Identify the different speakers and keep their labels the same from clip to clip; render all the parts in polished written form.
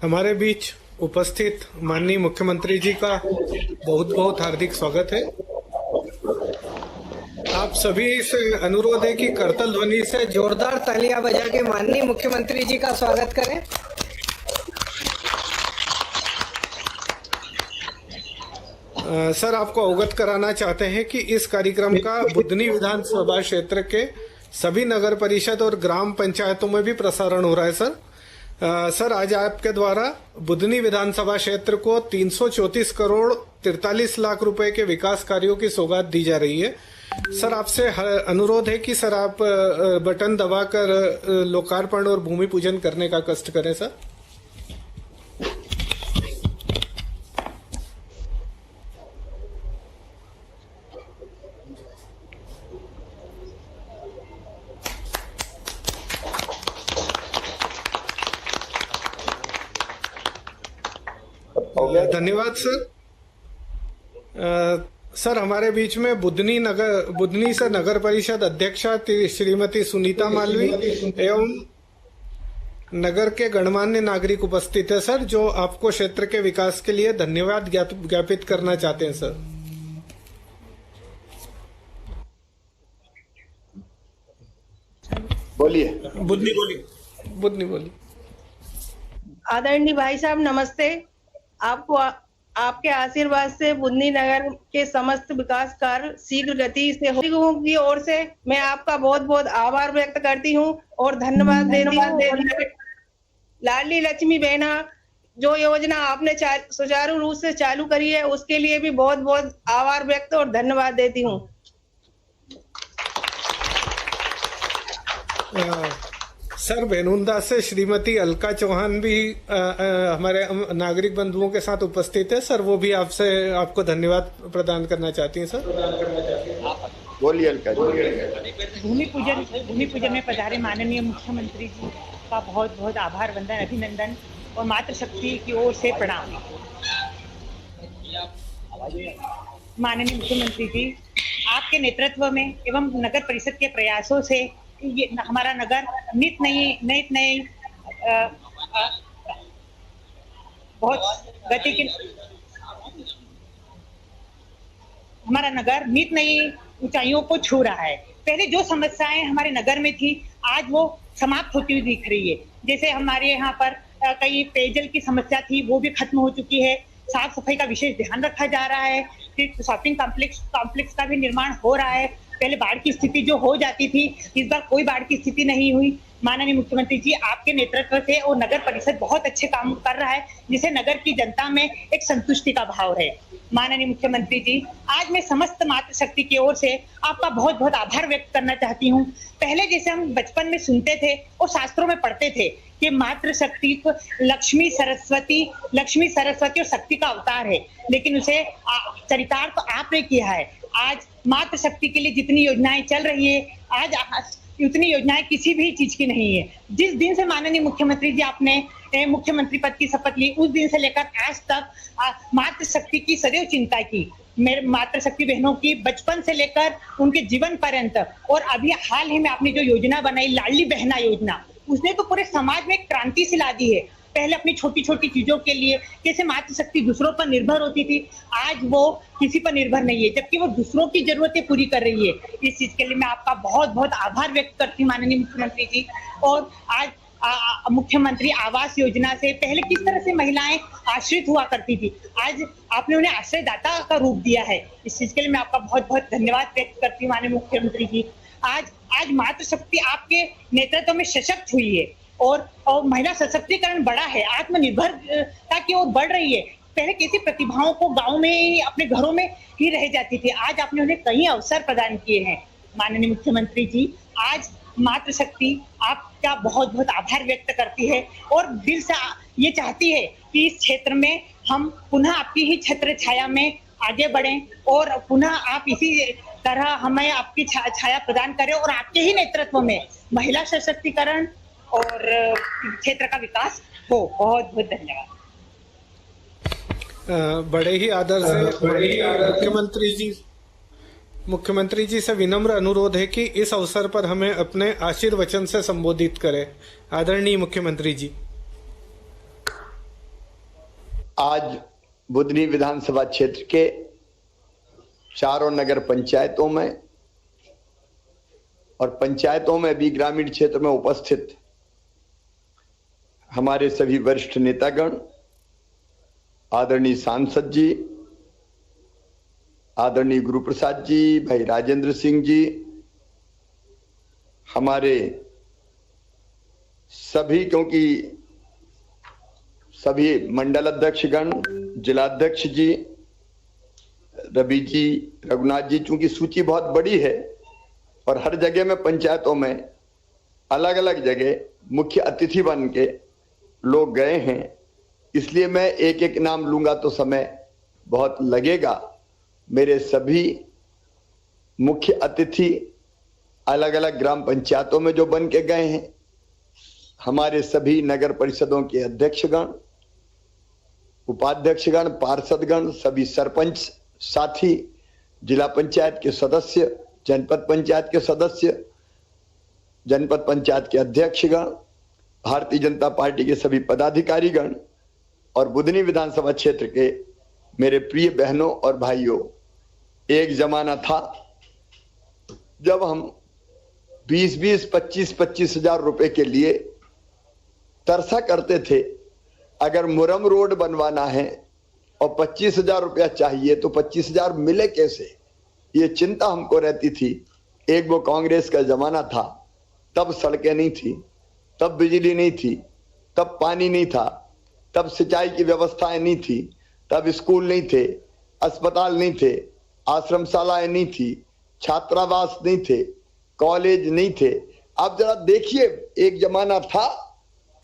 Speaker 1: हमारे बीच उपस्थित माननीय मुख्यमंत्री जी का बहुत बहुत हार्दिक स्वागत है। आप सभी से अनुरोध है कि करतल ध्वनि से
Speaker 2: जोरदार तालियां बजा के माननीय मुख्यमंत्री जी का स्वागत करें।
Speaker 1: सर, आपको अवगत कराना चाहते हैं कि इस कार्यक्रम का बुधनी विधानसभा क्षेत्र के सभी नगर परिषद और ग्राम पंचायतों में भी प्रसारण हो रहा है। सर, आज आपके द्वारा बुधनी विधानसभा क्षेत्र को 334 करोड़ 43 लाख रुपए के विकास कार्यों की सौगात दी जा रही है। सर, आपसे अनुरोध है कि सर आप बटन दबाकर लोकार्पण और भूमि पूजन करने का कष्ट करें। सर, धन्यवाद सर। सर, हमारे बीच में बुधनी से नगर परिषद अध्यक्षा श्रीमती सुनीता मालवी एवं नगर के गणमान्य नागरिक उपस्थित है सर, जो आपको क्षेत्र के विकास के लिए धन्यवाद ज्ञापित करना चाहते हैं। सर,
Speaker 3: बोलिए।
Speaker 1: बुधनी बोलिए।
Speaker 4: आदरणीय भाई साहब नमस्ते। आपको आपके आशीर्वाद से बुधनी नगर के समस्त विकास कार्य शीघ्र गति से की ओर से मैं आपका बहुत बहुत आभार व्यक्त करती हूँ और धन्यवाद देती हूँ। लाडली लक्ष्मी बहना जो योजना आपने सुचारू रूप से चालू करी है उसके लिए भी बहुत बहुत आभार व्यक्त और धन्यवाद देती हूँ।
Speaker 1: सर, बेनुंदा से श्रीमती अलका चौहान भी हमारे नागरिक बंधुओं के साथ उपस्थित है। सर, वो भी आपको धन्यवाद प्रदान करना चाहती हैं। सर,
Speaker 3: बोलिए अलका जी।
Speaker 5: भूमि पूजन में पधारे माननीय मुख्यमंत्री जी का बहुत बहुत आभार, वंदन, अभिनंदन और मातृशक्ति की ओर से प्रणाम। माननीय मुख्यमंत्री जी, आपके नेतृत्व में एवं नगर परिषद के प्रयासों से ये हमारा नगर नित नई बहुत गति की हमारा नगर नित नई ऊंचाइयों को छू रहा है। पहले जो समस्याएं हमारे नगर में थी आज वो समाप्त होती हुई दिख रही है। जैसे हमारे यहाँ पर कई पेयजल की समस्या थी वो भी खत्म हो चुकी है। साफ सफाई का विशेष ध्यान रखा जा रहा है। फिर शॉपिंग कॉम्प्लेक्स का भी निर्माण हो रहा है। पहले बाढ़ की स्थिति जो हो जाती थी, इस बार कोई बाढ़ की स्थिति नहीं हुई। माननीय मुख्यमंत्री जी, आपके नेतृत्व से और नगर परिषद बहुत अच्छे काम कर रहा है, जिसे नगर की जनता में एक संतुष्टि का भाव है। माननीय मुख्यमंत्री जी, आज मैं समस्त मातृशक्ति की ओर से आपका बहुत बहुत आभार व्यक्त करना चाहती हूँ। पहले जैसे हम बचपन में सुनते थे और शास्त्रों में पढ़ते थे कि मातृशक्ति को लक्ष्मी सरस्वती और शक्ति का अवतार है, लेकिन उसे चरितार्थ तो आपने किया है। आज मातृशक्ति के लिए जितनी योजनाएं चल रही है, आज उतनी योजनाएं किसी भी चीज की नहीं है। जिस दिन से माननीय मुख्यमंत्री जी आपने मुख्यमंत्री पद की शपथ ली, उस दिन से लेकर आज तक मातृशक्ति की सदैव चिंता की। मेरे मातृशक्ति बहनों की बचपन से लेकर उनके जीवन पर्यंत, और अभी हाल ही में आपने जो योजना बनाई लाडली बहना योजना, उसने तो पूरे समाज में क्रांति सी ला दी है। पहले अपनी छोटी छोटी चीजों के लिए कैसे मातृशक्ति दूसरों पर निर्भर होती थी, आज वो किसी पर निर्भर नहीं है, जबकि वो दूसरों की जरूरतें पूरी कर रही है। इस चीज के लिए मैं आपका बहुत बहुत आभार व्यक्त करती हूँ माननीय मुख्यमंत्री जी। और आज मुख्यमंत्री आवास योजना से पहले किस तरह से महिलाएं आश्रित हुआ करती थी, आज आपने उन्हें आश्रयदाता का रूप दिया है। इस चीज के लिए मैं आपका बहुत बहुत धन्यवाद व्यक्त करती हूँ माननीय मुख्यमंत्री जी। आज मातृशक्ति आपके नेतृत्व में सशक्त हुई है और महिला सशक्तिकरण बढ़ा है, आत्मनिर्भरता की ओर बढ़ रही है। पहले कैसी प्रतिभाओं को गांव में ही अपने घरों में ही रह जाती थी, आज आपने उन्हें कई अवसर प्रदान किए हैं। माननीय मुख्यमंत्री जी, आज मातृशक्ति आपका बहुत बहुत आभार व्यक्त करती है और दिल से ये चाहती है कि इस क्षेत्र में हम पुनः आपकी ही छत्र छाया में आगे बढ़ें और पुनः आप इसी तरह हमें आपकी छाया प्रदान करें और आपके ही नेतृत्व में महिला सशक्तिकरण और क्षेत्र का विकास हो। बहुत बहुत धन्यवाद।
Speaker 1: बड़े ही आदर से मुख्यमंत्री जी से विनम्र अनुरोध है कि इस अवसर पर हमें अपने आशीर्वचन से संबोधित करें। आदरणीय मुख्यमंत्री जी।
Speaker 3: आज बुधनी विधानसभा क्षेत्र के चारों नगर पंचायतों में और पंचायतों में भी ग्रामीण क्षेत्र में उपस्थित हमारे सभी वरिष्ठ नेतागण, आदरणीय सांसद जी, आदरणीय गुरु प्रसाद जी, भाई राजेंद्र सिंह जी, हमारे सभी, क्योंकि सभी मंडल अध्यक्षगण, जिलाध्यक्ष जी, रवि जी, रघुनाथ जी, चूंकि सूची बहुत बड़ी है और हर जगह में पंचायतों में अलग अलग जगह मुख्य अतिथि बन के लोग गए हैं, इसलिए मैं एक एक नाम लूंगा तो समय बहुत लगेगा। मेरे सभी मुख्य अतिथि अलग अलग ग्राम पंचायतों में जो बन के गए हैं, हमारे सभी नगर परिषदों के अध्यक्षगण, उपाध्यक्षगण, पार्षदगण, सभी सरपंच साथी, जिला पंचायत के सदस्य, जनपद पंचायत के सदस्य, जनपद पंचायत के अध्यक्षगण, भारतीय जनता पार्टी के सभी पदाधिकारीगण और बुधनी विधानसभा क्षेत्र के मेरे प्रिय बहनों और भाइयों, एक जमाना था जब हम 20-20, 25-25 हजार रुपए के लिए तरसा करते थे। अगर मुरम रोड बनवाना है और 25 हजार रुपया चाहिए तो 25 हजार मिले कैसे, ये चिंता हमको रहती थी। एक वो कांग्रेस का जमाना था, तब सड़कें नहीं थी, तब बिजली नहीं थी, तब पानी नहीं था, तब सिंचाई की व्यवस्थाएं नहीं थी, तब स्कूल नहीं थे, अस्पताल नहीं थे, आश्रमशालाएं नहीं थी, छात्रावास नहीं थे, कॉलेज नहीं थे। अब जरा देखिए, एक जमाना था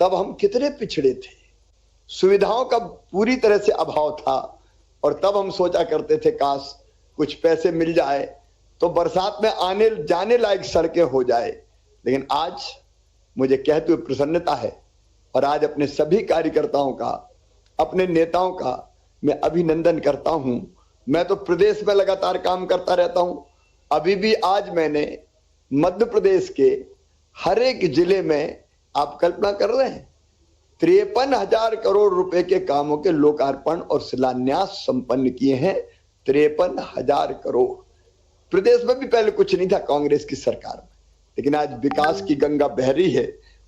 Speaker 3: तब हम कितने पिछड़े थे, सुविधाओं का पूरी तरह से अभाव था और तब हम सोचा करते थे काश कुछ पैसे मिल जाए तो बरसात में आने जाने लायक सड़कें हो जाए। लेकिन आज मुझे कहते हुए प्रसन्नता है और आज अपने सभी कार्यकर्ताओं का, अपने नेताओं का मैं अभिनंदन करता हूं। मैं तो प्रदेश में लगातार काम करता रहता हूं। अभी भी आज मैंने मध्य प्रदेश के हर एक जिले में, आप कल्पना कर रहे हैं, 53,000 करोड़ रुपए के कामों के लोकार्पण और शिलान्यास संपन्न किए हैं। 53,000 करोड़। प्रदेश में भी पहले कुछ नहीं था कांग्रेस की सरकार में, लेकिन आज विकास की गंगा बह रही है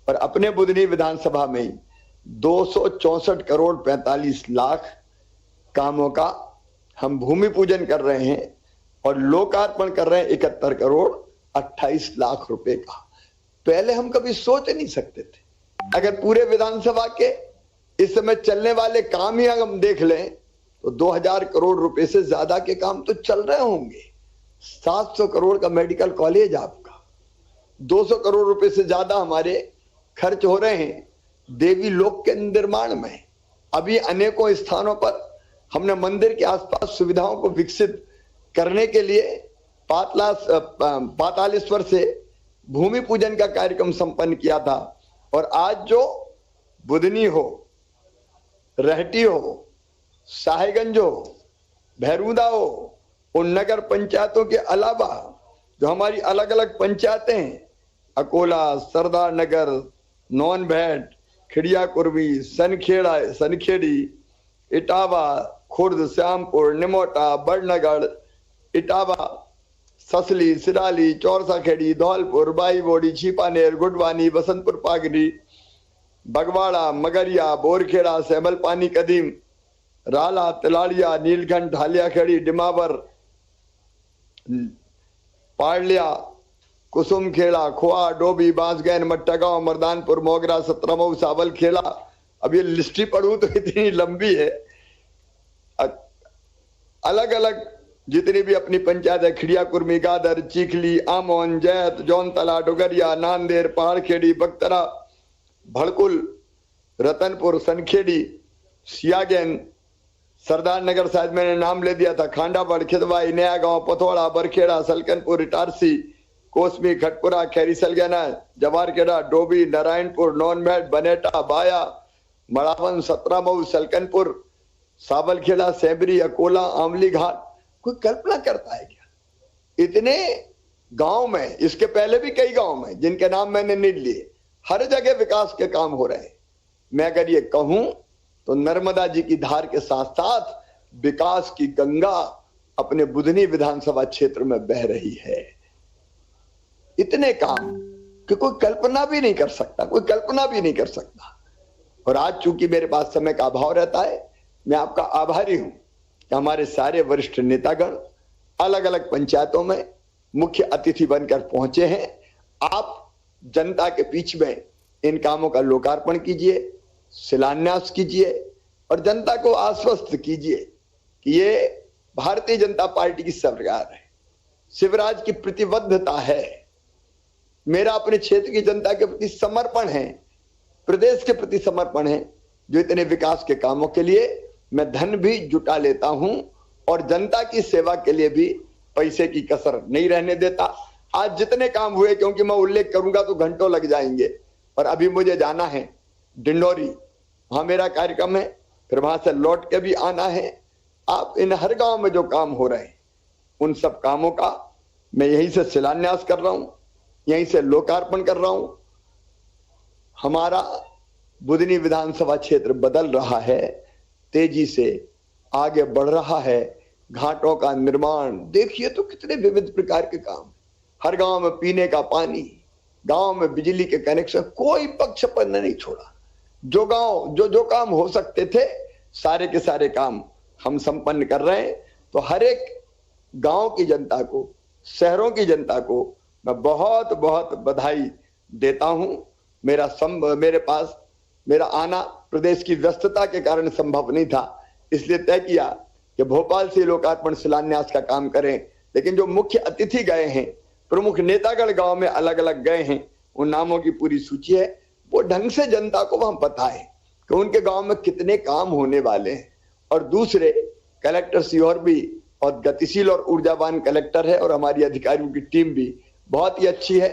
Speaker 3: और अपने बुधनी विधानसभा में 264 करोड़ 45 लाख कामों का हम भूमि पूजन कर रहे हैं और लोकार्पण कर रहे हैं 71 करोड़ 28 लाख रुपए का। पहले हम कभी सोच नहीं सकते थे। अगर पूरे विधानसभा के इस समय चलने वाले काम ही हम देख लें तो 2000 करोड़ रुपए से ज्यादा के काम तो चल रहे होंगे। 700 करोड़ का मेडिकल कॉलेज आपका, 200 करोड़ रुपए से ज्यादा हमारे खर्च हो रहे हैं देवी लोक के निर्माण में। अभी अनेकों स्थानों पर हमने मंदिर के आसपास सुविधाओं को विकसित करने के लिए पातालेश्वर से भूमि पूजन का कार्यक्रम संपन्न किया था। और आज जो बुधनी हो, रहटी हो, साहेगंज हो, भैरूदा हो, उन नगर पंचायतों के अलावा जो हमारी अलग अलग पंचायतें हैं, अकोला, सरदार नगर, नौनभैट, खिड़िया कुर्मी, सनखेड़ी, इटावा, खुर्द, श्यामपुर, निमोटा, बड़नगढ़, इटावा, ससली, सिराली, चौरसा खेड़ी, धौलपुर, बाई बोड़ी, छिपानेर, गुडवानी, बसंतपुर पागरी, बगवाड़ा, मगरिया, बोरखेड़ा, सैमल पानी कदीम, राला, तिलाड़िया, नीलकंठ, ढालिया खेड़ी, डिमावर, पाड़लिया, कुसुम खेड़ा, खोआ, डोबी, बांसगैन, मट्टागांव, मर्दानपुर, मोगरा, सत्रमऊ, सावल खेड़ा। अब ये लिस्ट ही पढ़ूं तो इतनी लंबी है। अलग अलग जितनी भी अपनी पंचायत है, खिड़िया कुर्मी, गादर, चीखली, आमोन, जैत, जौनतला, डुगरिया, नांदेर, पहाड़खेड़ी, बख्तरा, भड़कुल, रतनपुर, सनखेड़ी, सियागैन, सरदार नगर, शायद मैंने नाम ले दिया था, खांडाबड़, खिदवाई, नया गांव, पथोड़ा, बरखेड़ा, सलकनपुर, इटारसी, कोसमी, खटपुरा, खैरी सलगना, जवारखेड़ा, डोबी, नारायणपुर, नौनभैट, बनेटा, बाया, मड़ावन, सतरामऊ, सलकनपुर, सावलखेड़ा, सेबरी, अकोला, आमली घाट। कोई कल्पना करता है क्या? इतने गांव में, इसके पहले भी कई गांव में जिनके नाम मैंने नहीं लिए, हर जगह विकास के काम हो रहे हैं। मैं अगर ये कहूं तो नर्मदा जी की धार के साथ साथ विकास की गंगा अपने बुधनी विधानसभा क्षेत्र में बह रही है। इतने काम कि कोई कल्पना भी नहीं कर सकता, कोई कल्पना भी नहीं कर सकता। और आज चूंकि मेरे पास समय का अभाव रहता है, मैं आपका आभारी हूं कि हमारे सारे वरिष्ठ नेतागण अलग अलग पंचायतों में मुख्य अतिथि बनकर पहुंचे हैं। आप जनता के बीच में इन कामों का लोकार्पण कीजिए, शिलान्यास कीजिए और जनता को आश्वस्त कीजिए कि ये भारतीय जनता पार्टी की सरकार है, शिवराज की प्रतिबद्धता है, मेरा अपने क्षेत्र की जनता के प्रति समर्पण है, प्रदेश के प्रति समर्पण है, जो इतने विकास के कामों के लिए मैं धन भी जुटा लेता हूं और जनता की सेवा के लिए भी पैसे की कसर नहीं रहने देता। आज जितने काम हुए, क्योंकि मैं उल्लेख करूंगा तो घंटों लग जाएंगे, और अभी मुझे जाना है डिंडोरी, वहां मेरा कार्यक्रम है, फिर वहां से लौट के भी आना है। आप इन हर गांव में जो काम हो रहे हैं उन सब कामों का मैं यहीं से शिलान्यास कर रहा हूं, यहीं से लोकार्पण कर रहा हूं। हमारा बुधनी विधानसभा क्षेत्र बदल रहा है, तेजी से आगे बढ़ रहा है। घाटों का निर्माण देखिए तो कितने विविध प्रकार के काम, हर गांव में पीने का पानी, गांव में बिजली के कनेक्शन, कोई पक्ष पर नहीं छोड़ा। जो गांव जो काम हो सकते थे सारे के सारे काम हम संपन्न कर रहे हैं। तो हर एक गांव की जनता को, शहरों की जनता को मैं बहुत बहुत बधाई देता हूं। मेरे पास मेरा आना प्रदेश की व्यस्तता के कारण संभव नहीं था, इसलिए तय किया कि भोपाल से लोकार्पण शिलान्यास का काम करें। लेकिन जो मुख्य अतिथि गए हैं, प्रमुख नेतागण गांव में अलग अलग गए हैं, उन नामों की पूरी सूची है। वो ढंग से जनता को हम बताएं कि उनके गांव में कितने काम होने वाले हैं। और दूसरे कलेक्टर सीहोर भी और गतिशील और ऊर्जावान कलेक्टर है, और हमारी अधिकारियों की टीम भी बहुत ही अच्छी है,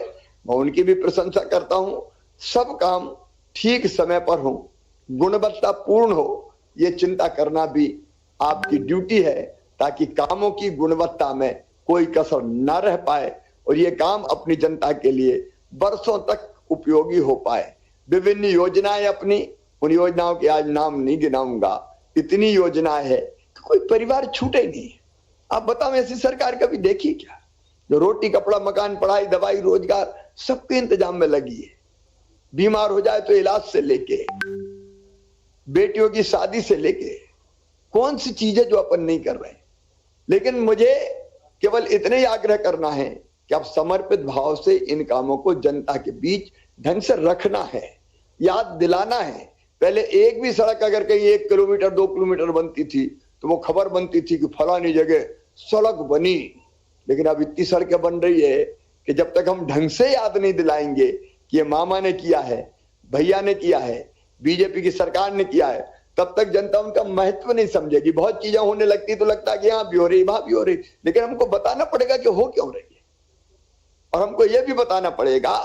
Speaker 3: मैं उनकी भी प्रशंसा करता हूं। सब काम ठीक समय पर हो, गुणवत्ता पूर्ण हो, ये चिंता करना भी आपकी ड्यूटी है, ताकि कामों की गुणवत्ता में कोई कसर न रह पाए और ये काम अपनी जनता के लिए वर्षों तक उपयोगी हो पाए। विभिन्न योजनाएं अपनी, उन योजनाओं के आज नाम नहीं गिनाऊंगा, इतनी योजनाएं है कि कोई परिवार छूटे नहीं। आप बताओ ऐसी सरकार कभी देखी क्या, जो रोटी कपड़ा मकान पढ़ाई दवाई रोजगार सबके इंतजाम में लगी है। बीमार हो जाए तो इलाज से लेके, बेटियों की शादी से लेके, कौन सी चीजें जो अपन नहीं कर रहे। लेकिन मुझे केवल इतने ही आग्रह करना है कि आप समर्पित भाव से इन कामों को जनता के बीच ढंग से रखना है, याद दिलाना है। पहले एक भी सड़क अगर कहीं 1 किलोमीटर 2 किलोमीटर बनती थी तो वो खबर बनती थी कि फलानी जगह सड़क बनी। लेकिन अब इतनी सड़कें बन रही है कि जब तक हम ढंग से याद नहीं दिलाएंगे कि ये मामा ने किया है, भैया ने किया है, बीजेपी की सरकार ने किया है, तब तक जनता उनका महत्व नहीं समझेगी। बहुत चीजें होने लगती तो लगता है कि यहाँ भी हो रही, वहां भी हो रही, लेकिन हमको बताना पड़ेगा कि हो क्यों रही है। और हमको यह भी बताना पड़ेगा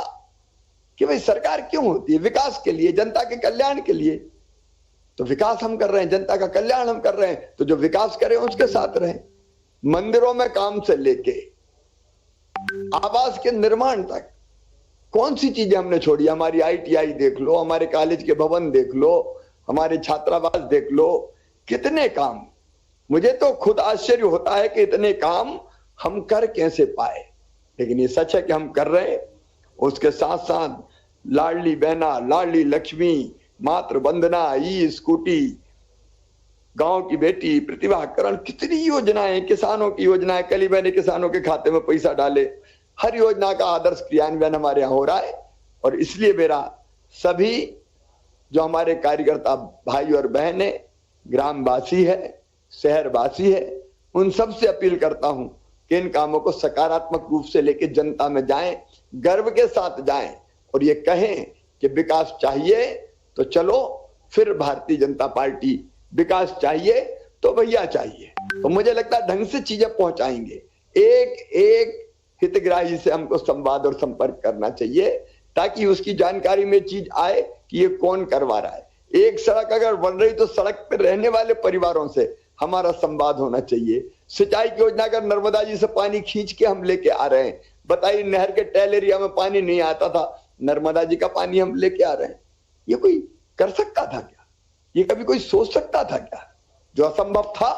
Speaker 3: कि भाई सरकार क्यों होती है, विकास के लिए, जनता के कल्याण के लिए। तो विकास हम कर रहे हैं, जनता का कल्याण हम कर रहे हैं, तो जो विकास करें उसके साथ रहें। मंदिरों में काम से लेके आवास के निर्माण तक कौन सी चीजें हमने छोड़ी। हमारी ITI देख लो, हमारे कॉलेज के भवन देख लो, हमारे छात्रावास देख लो, कितने काम। मुझे तो खुद आश्चर्य होता है कि इतने काम हम कर कैसे पाए। लेकिन ये सच है कि हम कर रहे हैं। उसके साथ साथ लाडली बहना, लाडली लक्ष्मी, मातृ वंदना, स्कूटी, गांव की बेटी, प्रतिभाकरण, कितनी योजनाएं, किसानों की योजनाएं। कल ही मैंने किसानों के खाते में पैसा डाले। हर योजना का आदर्श क्रियान्वयन हमारे यहाँ हो रहा है। और इसलिए मेरा सभी जो हमारे कार्यकर्ता भाई और बहनें, ग्रामवासी है, शहरवासी है, उन सब से अपील करता हूं कि इन कामों को सकारात्मक रूप से लेके जनता में जाएं, गर्व के साथ जाएं और ये कहें कि विकास चाहिए तो चलो फिर भारतीय जनता पार्टी, विकास चाहिए तो भैया चाहिए। तो मुझे लगता है ढंग से चीजें पहुंचाएंगे। एक एक हितग्राही से हमको संवाद और संपर्क करना चाहिए, ताकि उसकी जानकारी में चीज आए कि ये कौन करवा रहा है। एक सड़क अगर बन रही तो सड़क पर रहने वाले परिवारों से हमारा संवाद होना चाहिए। सिंचाई की योजना अगर नर्मदा जी से पानी खींच के हम लेके आ रहे हैं, बताइए नहर के टेल एरिया में पानी नहीं आता था, नर्मदा जी का पानी हम लेके आ रहे हैं, ये कोई कर सकता था क्या? ये कभी कोई सोच सकता था क्या? जो असंभव था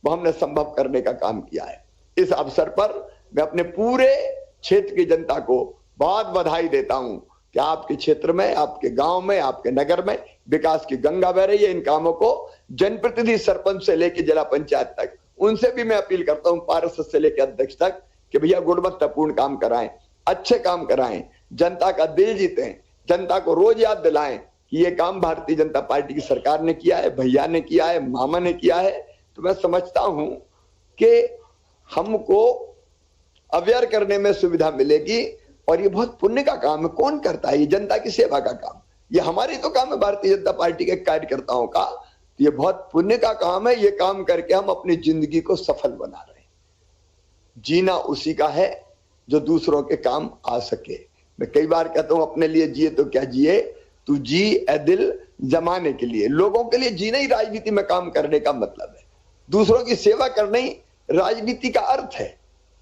Speaker 3: वो हमने संभव करने का काम किया है। इस अवसर पर मैं अपने पूरे क्षेत्र की जनता को बहुत बधाई देता हूं कि आपके क्षेत्र में, आपके गांव में, आपके नगर में विकास की गंगा बह रही है। इन कामों को जनप्रतिनिधि, सरपंच से लेकर जिला पंचायत तक, उनसे भी मैं अपील करता हूं, पार्षद से लेकर अध्यक्ष तक, कि भैया गुणवत्तापूर्ण काम कराएं, अच्छे काम कराएं, जनता का दिल जीतें, जनता को रोज याद दिलाएं कि ये काम भारतीय जनता पार्टी की सरकार ने किया है, भैया ने किया है, मामा ने किया है। तो मैं समझता हूं कि हमको अवेयर करने में सुविधा मिलेगी और ये बहुत पुण्य का काम है। कौन करता है? ये जनता की सेवा का काम, ये हमारी तो काम है भारतीय जनता पार्टी के कार्यकर्ताओं का। ये बहुत पुण्य का काम है। ये काम करके हम अपनी जिंदगी को सफल बना रहे हैं। जीना उसी का है जो दूसरों के काम आ सके। मैं कई बार कहता हूं, अपने लिए जिए तो क्या जिए, तू जी ए दिल जमाने के लिए। लोगों के लिए जीना ही राजनीति में काम करने का मतलब है। दूसरों की सेवा करना ही राजनीति का अर्थ है।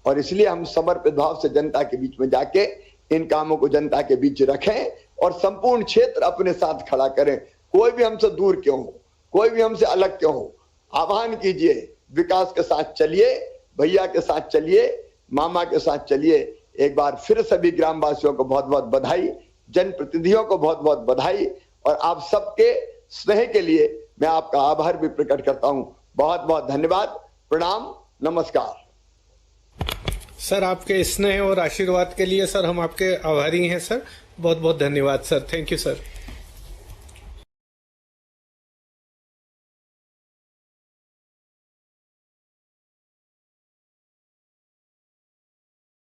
Speaker 3: और इसलिए हम समर्पित भाव से जनता के बीच में जाके इन कामों को जनता के बीच रखें और संपूर्ण क्षेत्र अपने साथ खड़ा करें। कोई भी हमसे दूर क्यों हो, कोई भी हमसे अलग क्यों हो, आह्वान कीजिए, विकास के साथ चलिए, भैया के साथ चलिए, मामा के साथ चलिए। एक बार फिर सभी ग्रामवासियों को बहुत बहुत बधाई, जनप्रतिनिधियों को बहुत बहुत बधाई और आप सबके स्नेह के लिए मैं आपका आभार भी प्रकट करता हूं। बहुत बहुत धन्यवाद, प्रणाम, नमस्कार।
Speaker 1: सर, आपके स्नेह और आशीर्वाद के लिए सर हम आपके आभारी हैं सर। बहुत बहुत धन्यवाद सर। Thank you sir.